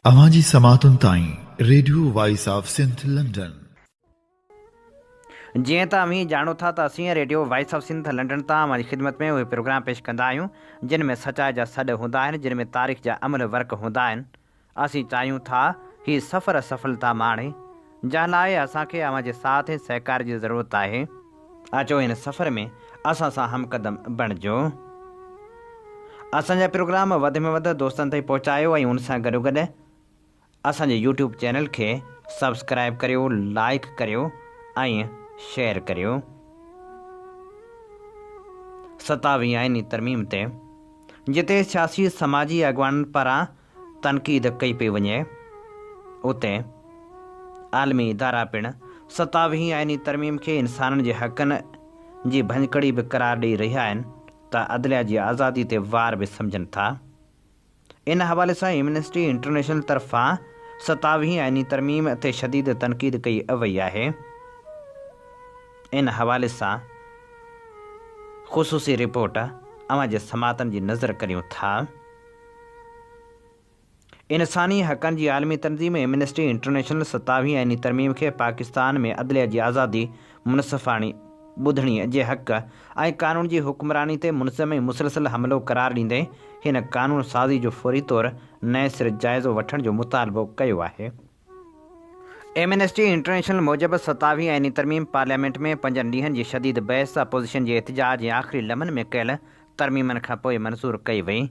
अवांजी समातुन ताईं radio voice of Sindh London. जीअं त अमीं ॼाणो था त असीं radio voice of Sindh London तां हमारी ख़िदमत में उहे प्रोग्राम पेश कंदा आहियूं जिन में सचाई जा सॾ हूंदा आहिनि, जिन में तारीख़ जा अमल वर्क हूंदा आहिनि। असीं चाहियूं था ही सफ़र सफलता माणे, जंहिं लाइ असांखे अव्हांजे साथ ऐं सहकार जी ज़रूरत आहे। अचो हिन सफ़र में असां सां हमक़दम बणिजो। असांजा प्रोग्राम वधि में वधि दोस्तनि ताईं पहुचायो ऐं उन सां गॾोगॾु असांजे यूट्यूब चैनल खे सब्सक्राइब करियो, लाइक करियो ऐं शेयर करियो। 27 आइनी तरमीम ते जिते सियासी समाजी अॻवाननि पारां तनक़ीद कई पई वञे, उते आलमी इदारा पिणु 27 आइनी तरमीम खे इंसाननि जे हक़नि जी भञकड़ी बि करार ॾेई रहिया आहिनि त अदलिया जी आज़ादी ते वार बि सम्झनि था। इन हवाले सां एमनेस्टी इंटरनेशनल तरफ़ां 27 आइनी तरमीम ते शदीद तनक़ीद कई वई आहे। इन हवाले सां ख़ुसूसी रिपोर्ट अव्हांजे समातनि जी नज़र करियूं था। इंसानी हक़नि जी आलमी तंज़ीम एमनेस्टी इंटरनेशनल 27 आइनी तरमीम खे पाकिस्तान में अदलिया जी आज़ादी, मुनसिफ़ाणी ॿुधणी जे हक़ ऐं कानून जी हुक्मरानी ते मुनज़म ऐं मुसलसल हमिलो करार ॾींदे हिन कानून साज़ी जो फौरी तौरु नए सिरे जाइज़ो वठण जो मुतालबो कयो आहे। एमनेस्टी इंटरनेशनल मूजिबि 27 आइनी तरमीम पार्लियामेंट में 5 ॾींहनि जी शदीद बहस, अपोज़िशन जे एहतिजाज ऐं आख़िरी लम्हनि में कयल तरमीमनि खां पोइ मंज़ूर कई वई।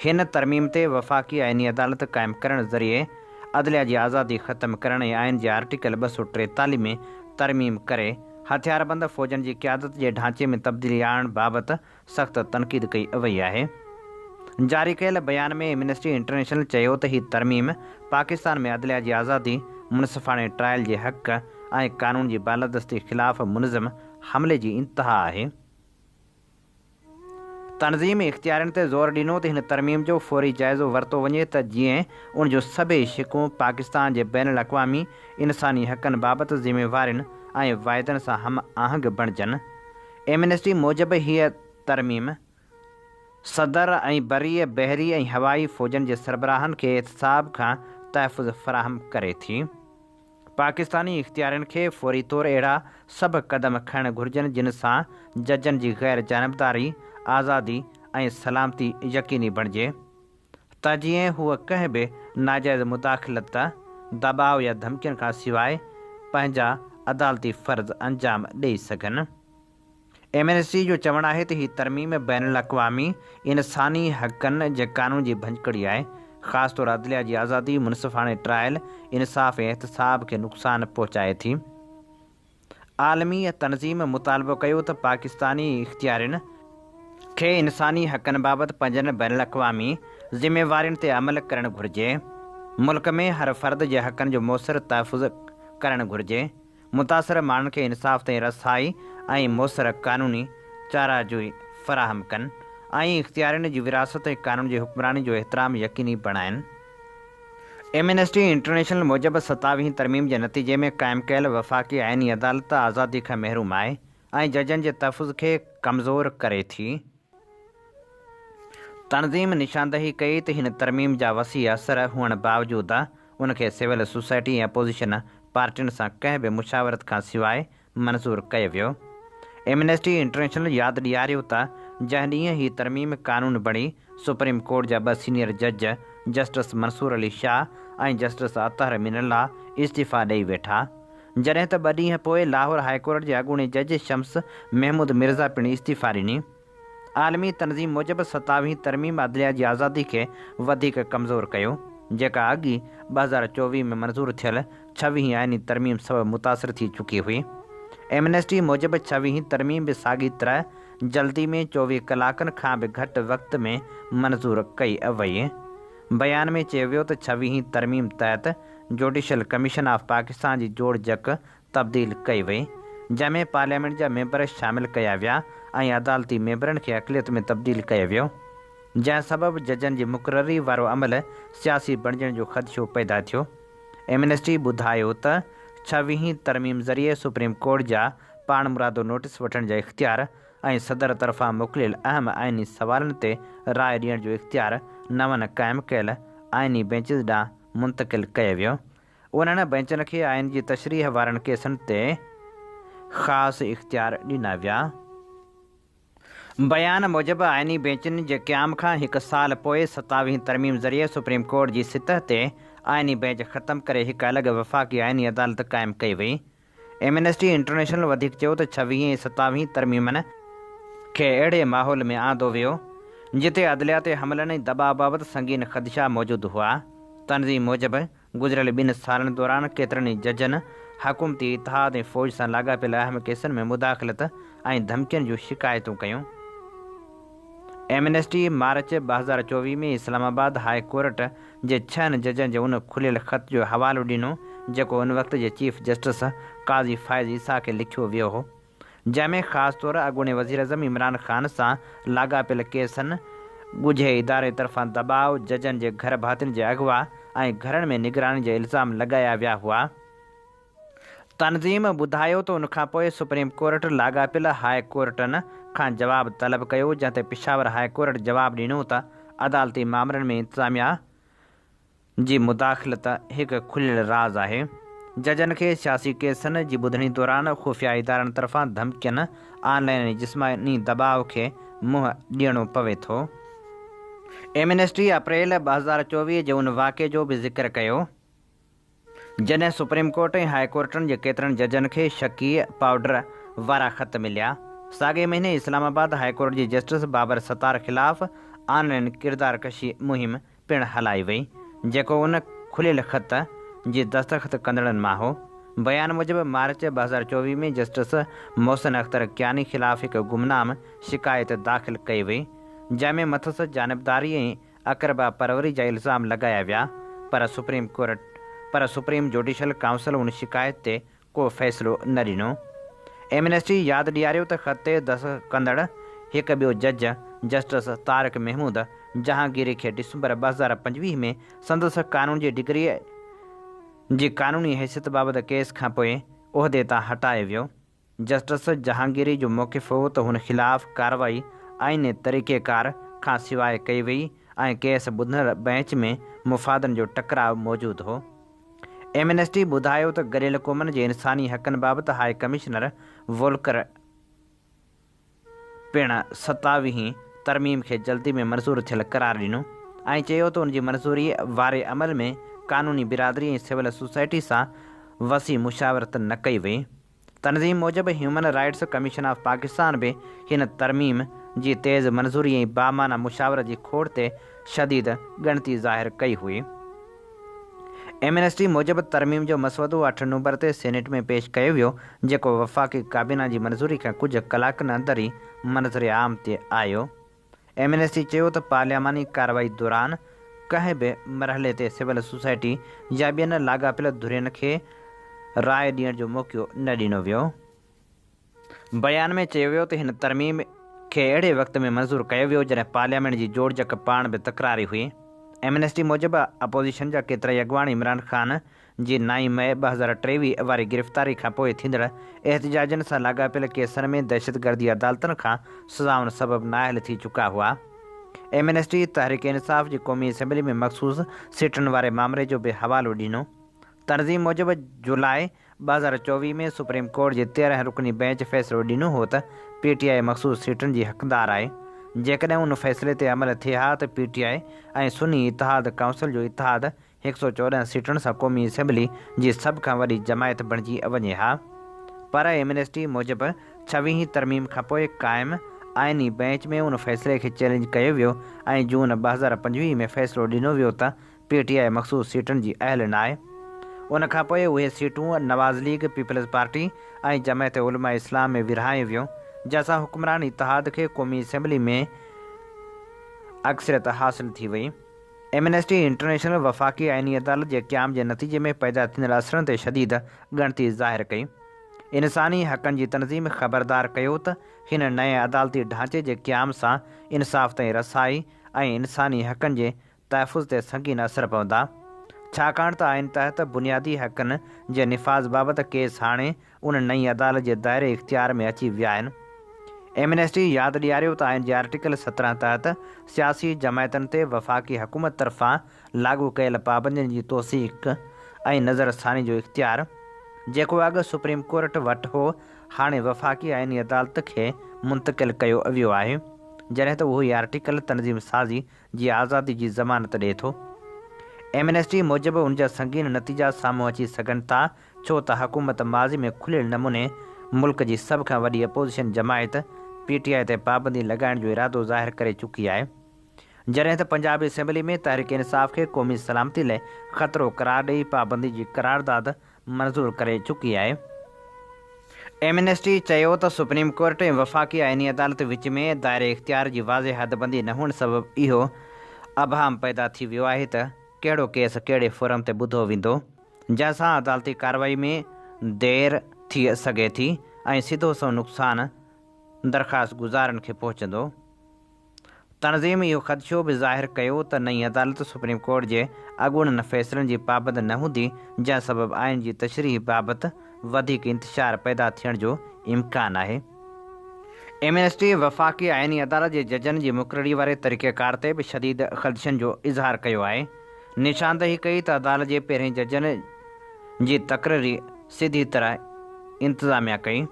हिन तरमीम ते वफ़ाक़ी आइनी अदालत क़ाइमु करण ज़रिए अदलिया जी आज़ादी ख़तमु करण ऐं आइन जे आर्टिकल 243 में तरमीम करे हथियारबंद फ़ौजनि जी क़यादत जे ढांचे में तब्दीली आणण बाबति सख़्तु तनक़ीद कई वई आहे। जारी कयल बयान में एमनेस्टी इंटरनेशनल चयो त ही तरमीम पाकिस्तान में अदलिया जी आज़ादी, मुनसिफ़ाणे ट्रायल जे हक़ ऐं कानून जी बालादस्ती ख़िलाफ़ मुनज़म हमले जी इंतिहा आहे। तनज़ीम इख़्तियारनि ते ज़ोर ॾिनो त हिन तरमीम जो फौरी जाइज़ो वरितो वञे त जीअं उन जो सभई शिकूं पाकिस्तान जे बैन अल-अक़वामी इंसानी हक़नि बाबति ज़िम्मेवारियुनि ऐं वाइदनि सां हम आहंग बणिजनि। एमनेस्टी मूजिबि हीअ तरमीम सदर ऐं बरी, बहरी ऐं हवाई फ़ौजनि जे सरबराहनि खे एहतिसाब खां तहफ़ुज़ फ़राहम करे थी। पाकिस्तानी इख़्तियारनि खे फौरी तौरु अहिड़ा सभु क़दम खणणु घुरिजनि जिन सां जजनि जी ग़ैर जानबदारी, आज़ादी ऐं सलामती यकीनी बणिजे त जीअं हूअ कंहिं बि नाजाइज़ मुदाख़लत, दबाव या धमकियुनि खां सवाइ पंहिंजा अदालती फ़र्ज़ अंजाम ॾेई सघनि। एमनेस्टी जो चवणु आहे त हीअ तरमीम बैन अल-अक़वामी इंसानी हक़नि जे कानून जी भञकड़ी आहे, ख़ासि तौरु अदलिया जी आज़ादी, मुनसिफ़ाणे ट्रायल, इंसाफ़ ऐं एहतिसाब खे नुक़सानु पहुचाए थी। आलमी तनज़ीम मुतालबो कयो त पाकिस्तानी इख़्तियारनि खे इंसानी हक़नि बाबति पंहिंजनि बैन अल-अक़वामी ज़िम्मेवारियुनि ते अमल करणु घुरिजे। मुल्क में हर फ़र्द जे हक़नि जो मुसर तहफ़ुज़ करणु घुरिजे। मुतासिर माण्हुनि खे इंसाफ़ ताईं रसाई ऐं मुसर क़ानूनी चाराजोई फ़राहम कनि ऐं इख़्तियारनि जी विरासत ऐं कानून जी हुक्मरानी जो एहतराम यकीनी बणाइनि। एमनेस्टी इंटरनेशनल मूजिबि 27 तरमीम जे नतीजे में क़ाइमु कयल वफ़ाक़ी आइनी अदालत आज़ादी खां महरूम आहे ऐं जजनि जे तहफ़ुज़ खे कमज़ोर करे थी। तनज़ीम निशानदही कई त हिन तरमीम जा वसी असर हुअण बावजूदि उनखे सिविल सोसाइटी ऐं अपोज़िशन पार्टियुनि सां कंहिं बि मुशावरत खां सवाइ मंज़ूर कयो वियो। एमनेस्टी इंटरनेशनल यादि ॾियारियो त जंहिं ॾींहुं ही तरमीम कानून बणी, सुप्रीम कोर्ट जा 2 सीनियर जज जस्टिस मंसूर अली शाह ऐं जस्टिस अतहर मिनल्लाह इस्तीफ़ा ॾेई वेठा, जॾहिं त 2 ॾींहं पोइ लाहौर हाईकोर्ट जे अॻूणे जज शम्स महमूद मिर्ज़ा पिणु इस्तीफ़ा ॾिनी। आलमी तनज़ीम मूजिबि 27 तरमीम अदलिया जी आज़ादी खे वधीक कमज़ोर कयो, जेका अॻी 2024 में मंज़ूर थियल 26 आइनी तरमीम सबबि मुतासिर थी चुकी हुई। एमनेस्टी मूजिबि 26 तरमीम बि साॻी तरह जल्दी में 24 कलाकनि खां बि घटि वक़्त में मंज़ूर कई वई। बयान में चयो वियो त 26 तरमीम तहत जुडिशल कमीशन ऑफ पाकिस्तान जी जोड़ जक तब्दील कई वई, जंहिंमें पार्लियामेंट जा मेंबर शामिल कया विया ऐं अदालती मेंबरनि खे अक़लियत में तब्दील कयो वियो, जंहिं सबबि जजनि जी मुक़ररी वारो अमल सियासी बणिजण जो ख़दशो पैदा थियो। एमनेस्टी ॿुधायो त 26 तरमीम ज़रिए सुप्रीम कोर्ट जा पाण मुरादो नोटिस वठण जा इख़्तियार ऐं सदर तरफ़ां मोकिलियल अहम आइनी सवालनि ते राय ॾियण जो इख़्तियार नवनि क़ाइमु कयल आइनी बेंचिस ॾांहुं मुंतकिल कयो वियो। उन्हनि बेंचनि खे आइन जी तशरीह वारनि केसनि ते ख़ासि इख़्तियार ॾिना विया। बयान मूजिबि आइनी बेंचनि जे क़याम खां 1 साल पोइ 27वीं तरमीम ज़रिए सुप्रीम कोर्ट जी सितह ते आइनी बेंच ख़तमु करे हिकु अलॻि वफ़ाक़ी आइनी अदालत क़ाइमु कई वई। एमनेस्टी इंटरनेशनल वधीक चयो त 26 ऐं 27वीं तरमीमनि खे अहिड़े माहौल में आंदो वियो जिते अदलियाती हमलनि ऐं दॿाउ बाबति संगीन ख़दशा मौजूदु हुआ। तनज़ीम मूजिबि गुज़िरियल 2 सालनि दौरान केतिरनि ई जजनि हुकूमती इतिहाद ऐं फ़ौज सां लाॻापियल अहम केसनि में मुदाख़लत ऐं धमकियुनि जूं शिकायतूं कयूं। एमनेस्टी मार्च 2024 में इस्लामाबाद हाई कोर्ट जे 6 जजनि जे उन खुलियल ख़त जो हवालो ॾिनो जेको उन वक़्त जे चीफ जस्टिस काज़ी फ़ाइज़ ईसा खे लिखियो वियो हो, जंहिंमें ख़ासि तौरु अॻूणे वज़ीर अज़म इमरान ख़ान सां लाॻापियल केसनि, ॻुझे इदारे तरफ़ां दॿाउ, जजनि जे घर भातियुनि जे अगवा ऐं घरनि में निगरानी जा इल्ज़ाम लॻाया विया हुआ। तनज़ीम ॿुधायो त उनखां पोइ सुप्रीम कोर्ट लाॻापियल हाई कोर्टनि खां जवाबु तलब कयो, जंहिं ते पिशावर हाई कोर्ट जवाबु ॾिनो त अदालती मामलनि में इंतिज़ामिया जी मुदाख़लत हिकु खुलियल राज़ आहे। जजनि खे सियासी केसनि जी ॿुधणी दौरान ख़ुफ़िया इदारनि तरफ़ां धमकियुनि, ऑनलाइन ऐं जिस्मानी दॿाउ खे मुंहुं ॾियणो पवे थो। एमनेस्टी अप्रैल 2024 जे उन वाक़े जो बि ज़िक्र कयो जॾहिं सुप्रीम कोर्ट ऐं हाई कोर्टनि जे केतिरनि जजनि खे शकी पाउडर वारा ख़त मिलिया। साॻे महीने इस्लामाबाद हाई कोर्ट जी जस्टिस बाबर सत्तार ख़िलाफ़ ऑनलाइन किरदार कशी मुहिम पिणु हलाई वई, जेको उन खुलियल ख़त जी दस्तख़त कंदड़नि मां हो। बयान मूजिबि मार्च 2024 में जस्टिस मोहसिन अख्तर कियानी ख़िलाफ़ हिकु गुमनाम शिकायत दाख़िल कई वई, जंहिंमें मथस जानिबदारी ऐं अक़रबा परवरी जा इल्ज़ाम लॻाया विया, पर सुप्रीम जुडिशल काउंसिल उन शिकायत ते को फ़ैसिलो न ॾिनो। एमनेस्टी यादि ॾियारियो त ख़त ते दस्तख़त कंदड़ हिकु ॿियो जज जस्टिस तारिक महमूद जहांगीरी खे डिसंबर 2025 में संदसि क़ानून जी डिग्री जी क़ानूनी हैसियत बाबति केस खां पोइ उहिदे तां हटाए वियो। जस्टिस जहांगीरी जो मौक़िफ़ हो त हुन ख़िलाफ़ कार्रवाई आईनी तरीक़ेकार खां सवाइ कई वई ऐं केस ॿुधंदड़ बेंच में मुफ़ादनि जो टकराव मौजूदु हो। एमनेस्टी ॿुधायो त गॾियल क़ौमनि जे इंसानी हक़नि बाबति हाई कमिश्नर वोल्कर पिणु 27वीं तरमीम खे जल्दी में मंज़ूर थियल करार ॾिनो ऐं चयो त उनजी मंज़ूरी वारे अमल में क़ानूनी बिरादरी ऐं सिविल सोसाइटी सां वसी मुशावरत न कई वई। तनज़ीम मूजिबि human rights commission of Pakistan बि हिन तरमीम जी तेज़ मंज़ूरी ऐं बामाना मुशावरत जी खोड़ ते शदीद ॻणती ज़ाहिर कई हुई। एमनेस्टी मूजिबि तरमीम जो मसवदो 8 नवंबर ते सेनेट में पेश कयो वियो, जेको वफ़ाक़ी काबीना जी मंज़ूरी खां कुझु कलाकनि अंदर ई मंज़र आम ते आयो। एमनेस्टी चयो त पार्लियामानी कार्रवाई दौरान कंहिं बि मरहले ते सिविल सोसाइटी या ॿियनि लाॻापियल धुरियुनि खे राय ॾियण जो मौक़ो न ॾिनो वियो। बयान में चयो वियो त हिन तरमीम खे अहिड़े वक़्त में मंज़ूरु कयो वियो जॾहिं पार्लियामेंट जी जोड़जक पाण बि तकरारी हुई। एमनेस्टी मूजिबि अपोज़िशन जा केतिरा ई अॻवान इमरान ख़ान जी 9 मई 2023 वारी गिरफ़्तारी खां पोइ थींदड़ एहतजाजनि सां लाॻापियल केसनि में दहशतगर्दी अदालतनि खां सज़ाउनि सबबि नाअहल थी चुका हुआ। एमनेस्टी तहरीक इंसाफ़ जी क़ौमी असेंबली में मख़सूस सीटुनि वारे मामले जो बि हवालो ॾिनो। तनज़ीम मूजिबि जुलाई 2024 में सुप्रीम कोर्ट जे 13 रुकनी बेंच फ़ैसिलो ॾिनो हो त PTI मख़सूस सीटुनि जी हक़दार आहे। जेकॾहिं उन फ़ैसिले ते अमल थिए हा त PTI ऐं सुन्नी इतिहाद काउंसिल जो इतिहाद 114 सीटुनि सां क़ौमी असेंबली जी सभ खां वॾी जमायत बणिजी वञे हा। पर एमनेस्टी मूजिबि 26वीं तरमीम खां पोइ क़ाइमु आइनी बेंच में उन फ़ैसिले खे चैलेंज कयो वियो ऐं जून 2025 में फ़ैसिलो ॾिनो वियो त PTI मख़सूस सीटुनि जी अहल न आहे। उनखां पोइ उहे सीटूं नवाज़ लीग, पीपल्स पार्टी ऐं जमायत उलमा इस्लाम में विरहायूं वियूं, जंहिंसां हुक्मरान इतिहाद खे क़ौमी असेंबली में अक्सरियत हासिल थी वई। एमनेस्टी इंटरनेशनल वफ़ाक़ी आइनी अदालत जे क़याम जे नतीजे में पैदा थींदड़ असरनि ते शदीद ॻणती ज़ाहिर कई। इंसानी हक़नि जी तनज़ीम ख़बरदार कयो त हिन नए अदालती ढांचे जे क़याम सां इंसाफ़ ताईं रसाई ऐं इंसानी हक़नि जे तहफ़ुज़ ते संगीन असर पवंदा, छाकाणि त आइन तहत बुनियादी हक़नि जे निफ़ाज़ बाबति केस हाणे उन नई अदालत जे दायरे इख़्तियार में अची विया आहिनि। एमनेस्टी याद ॾियारियो त आइन जे आर्टिकल 17 तहत सियासी जमायतनि ते वफ़ाक़ी हुकूमत तरफ़ां लागू कयल पाबंदियुनि जी तौसीक़ ऐं नज़रसानी जो इख़्तियार जेको अॻु सुप्रीम कोर्ट वटि हो हाणे वफ़ाक़ी आइनी अदालत खे मुंतक़िल कयो वियो आहे, जॾहिं त उहो ई आर्टिकल तनज़ीम साज़ी जी आज़ादी जी ज़मानत ॾिए थो। एमनेस्टी मूजिबि उन जा संगीन नतीजा साम्हूं अची सघनि था, छो त हुकूमत माज़ी में खुलियल नमूने मुल्क जी सभ खां वॾी अपोज़िशन जमायत PTI ते पाबंदी लॻाइण जो इरादो ज़ाहिर करे चुकी आहे, जॾहिं त पंजाब असेंबली में तहरीक इंसाफ़ खे क़ौमी सलामती लाइ ख़तरो करार ॾेई पाबंदी जी करारदाद मंज़ूर करे चुकी आहे। एमनेस्टी चयो त सुप्रीम कोर्ट ऐं वफ़ाक़ी आइनी अदालत विच में दायरे इख़्तियार जी वाज़े हदबंदी न हुअण सबबु इहो अभाम पैदा थी वियो आहे त कहिड़ो केस कहिड़े फोरम ते ॿुधो वेंदो, जंहिंसां अदालती कार्रवाई में देरि थी सघे थी ऐं सिधो सो नुक़सानु दरख़्वास्त गुज़ारनि खे पहुचंदो। तनज़ीम इहो ख़दशो बि ज़ाहिर कयो त नई अदालत सुप्रीम कोर्ट जे अॻूणनि फ़ैसिलनि जी पाबंद न हूंदी, जंहिं सबबु आइन जी तशरीह बाबति वधीक इंतिशार पैदा थियण जो इम्कान आहे। एमनेस्टी वफ़ाक़ी आइनी अदालत जे जजनि जी मुक़ररी वारे तरीक़ेकार ते बि शदीद ख़दशनि जो इज़हार कयो आहे। निशानदही कई त अदालत जे पहिरें जजनि जी तक़रीरी सीधी तरह इंतिज़ामिया कई।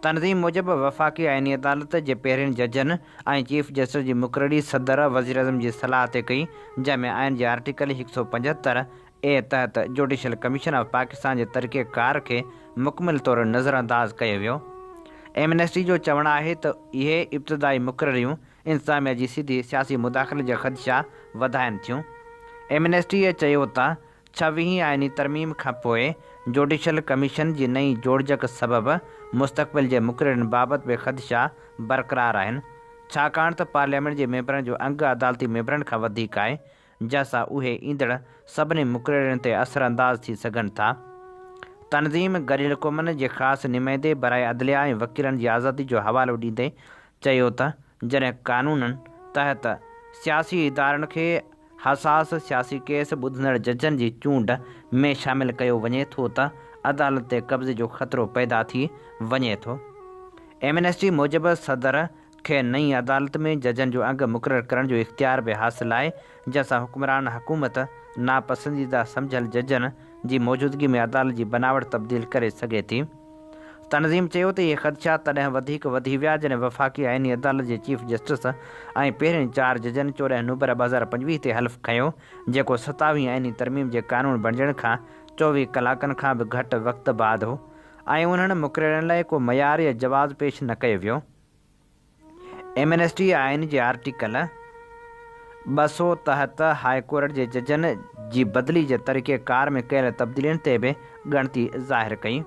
तनज़ीम मूजिबि वफ़ाक़ी आइनी अदालत जे पहिरें जजनि ऐं चीफ जस्टिस जी मुक़ररी सदर वज़ीर आज़म जी सलाह ते कई, जंहिंमें आइन जे आर्टिकल 175A तहत जुडिशल कमीशन ऑफ पाकिस्तान जे तरीक़ेकार खे मुकमिल तौरु नज़रअंदाज़ कयो वियो। एमनेस्टी जो चवणु आहे त इहे इब्तिदाई मुक़ररियूं इंतिज़ामिया जी सीधी सियासी मुदाख़लत जा ख़दशा वधाइनि थियूं। एमनेस्टीअ चयो त 26 आइनी तरमीम खां पोइ जुडिशल कमीशन जी नई जोड़जक सबबि मुस्तक़बिल जे मुक़ररनि बाबति बि ख़दशा बरक़रार आहिनि, छाकाणि त पार्लियामेंट जे मेंबरनि जो अंग अदालती मेंबरनि खां वधीक आहे, जंहिंसां उहे ईंदड़ सभिनी मुक़ररनि ते असरअंदाज़ थी सघनि था। तनज़ीम गॾियल क़ौमनि जे ख़ासि नुमाइंदे बराए अदलिया ऐं वकीलनि जी आज़ादी जो हवालो ॾींदे चयो त जॾहिं क़ानूननि तहत सियासी इदारनि खे हसास सियासी केस ॿुधंदड़ जजनि जी चूंड में शामिलु कयो वञे थो त अदालत ते कब्ज़े जो ख़तरो पैदा थी वञे थो। एमनेस्टी मूजिबि सदर खे नई अदालत में जजनि जो अंग मुक़ररु करण जो इख़्तियार बि हासिलु आहे, जंहिंसां हुक्मरान हुकूमत नापसंदीदा सम्झियल जजनि जी मौजूदगी में अदालत जी बनावट तब्दील करे सघे थी। तनज़ीम चयो त इहे ख़दशा तॾहिं वधीक वधी विया जॾहिं वफ़ाक़ी आइनी अदालत जे चीफ जस्टिस ऐं पहिरें 4 जजनि 14 नवंबर 2025 ते हल्फ़ खंयो, जेको 27 आइनी तरमीम जे क़ानून बणिजण खां 24 कलाकनि खां बि घटि वक़्त बाद हो, ऐं उन्हनि मुक़ररनि लाइ को मयार या जवाज़ पेश न कयो वियो। एमनेस्टी आइन जे आर्टिकल 200 तहत हाई कोर्ट जे जजनि जी बदिली जे तरीक़ेकार में कयल तब्दीलियुनि ते बि ॻणती ज़ाहिर कई।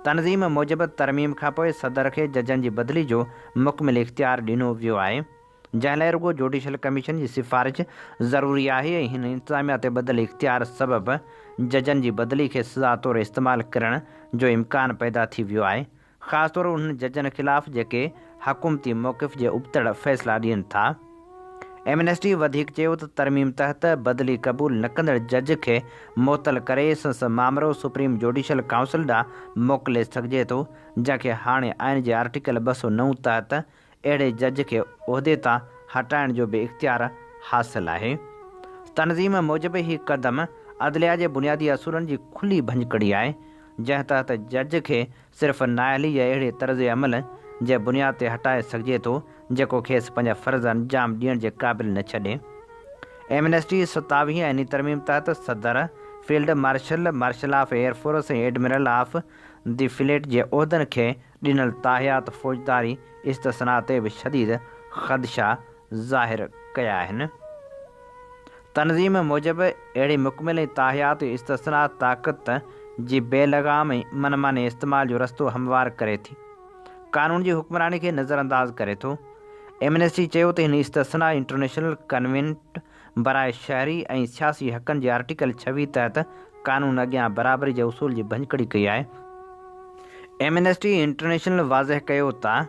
तनज़ीम मूजिबि तरमीम खां पोइ सदर खे जजनि जी बदिली जो मुकमिल इख़्तियार ॾिनो वियो आहे, जंहिं लाइ रुॻो जुडिशल कमीशन जी सिफ़ारिश ज़रूरी आहे ऐं हिन इंतिज़ामिया ते ॿधल इख़्तियार सबबि जजनि जी बदिली खे सज़ा तौरु इस्तेमालु करण जो इम्कान पैदा थी वियो आहे, ख़ासि तौरु उन्हनि जजनि ख़िलाफ़ जेके हुकूमती मौक़िफ़ जे उबतड़ फ़ैसिला ॾियनि था। एमनेस्टी वधीक चयो त तरमीम तहत बदिली क़बूल न कंदड़ जज खे मुअतल करे संदसि मामिलो सुप्रीम जुडिशल काउंसिल ॾांहुं मोकिले सघिजे थो, जंहिंखे हाणे आइन जे आर्टिकल 209 तहत अहिड़े जज खे उहिदे तां हटाइण जो बि इख़्तियार हासिलु आहे। तनज़ीम मूजिबि हीउ क़दम अदलिया जे बुनियादी असूलनि जी खुली भञकड़ी आहे, जंहिं तहत जज खे सिर्फ़ु नाअहली या अहिड़े तर्ज़ अमल जे बुनियाद ते हटाए सघिजे थो जेको खेसि पंहिंजा फ़र्ज़ अंजाम ॾियण जे क़ाबिल न छॾे। एमनेस्टी 27 आइनी तरमीम तहत सदर, field marshal, marshal of air force ऐं एडमिरल ऑफ द फ्लीट जे उहिदनि खे ॾिनल ताहियात फ़ौजदारी इस्तिस्ना ते बि शदीद ख़दशा ज़ाहिर कया आहिनि। तनज़ीम मूजिबि अहिड़ी मुकमिल ऐं ताहियात इस्तिस्ना ताक़त जी बेलगाम ऐं मनमाने इस्तेमाल जो रस्तो हमवार करे थी, क़ानून जी हुक्मरानी खे नज़रअंदाज़ करे थो। एमनेस्टी चयो त हिन इस्तिस्ना इंटरनेशनल कन्वेंट बराए शहरी ऐं सियासी हक़नि जे आर्टिकल 26 तहत क़ानून अॻियां बराबरी जे उसूल जी भञकड़ी कई आहे। एमनेस्टी इंटरनेशनल वाज़ह कयो त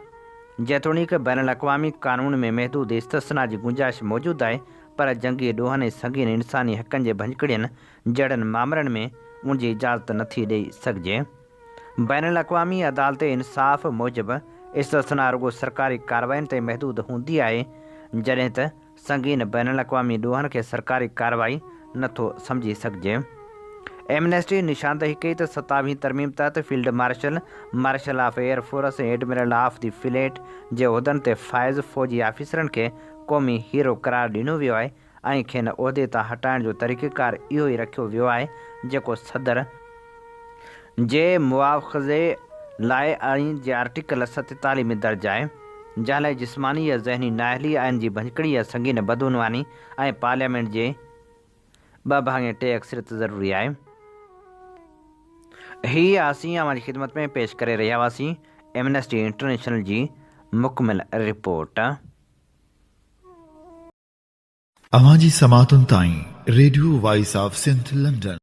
जेतोणीकि बैनुल अक़वामी क़ानून में महदूद इस्तिस्ना जी गुंजाइश मौजूदु आहे, पर जंगी ॾोहनि ऐं संगीन इंसानी हक़नि जे भञकड़ियुनि जहिड़नि मामलनि में उनजी इजाज़त नथी ॾेई सघिजे। बैनुल अक़वामी अदालत इंसाफ़ मूजिबि इस्तिस्ना रुगो सरकारी कार्रवाइनि ते महदूद हूंदी आहे, जॾहिं त संगीन बैन अवी ॾोहनि खे सरकारी कार्रवाई नथो सम्झी सघिजे। एमनेस्टी निशानदही कई त 27वीं तरमीम तहत field marshal of air force ऐं एडमिरल ऑफ द फ्लीट जे उहिदनि ते फ़ाइज़ फ़ौजी ऑफिसरनि खे क़ौमी हीरो करार ॾिनो वियो आहे ऐं खेनि उहिदे तां हटाइण जो तरीक़ेकार इहो ई रखियो वियो आहे जेको सदर जे मुआवज़े लाइ आईन जे आर्टिकल 47 में दर्ज आहे, जंहिं लाइ जिस्मानी या ज़हनी नाअहली आइन जी भञकड़ी या संगीन बदउनवानी ऐं पार्लियामेंट जे 2/3 अक्सरियत ज़रूरी आहे। ही आसीं अवां जी ख़िदमत में पेश करे रहिया हुआसीं एमनेस्टी इंटरनेशनल जी मुकमिल रिपोर्ट। अवां जी समातुनि ताईं radio voice of Sindh London.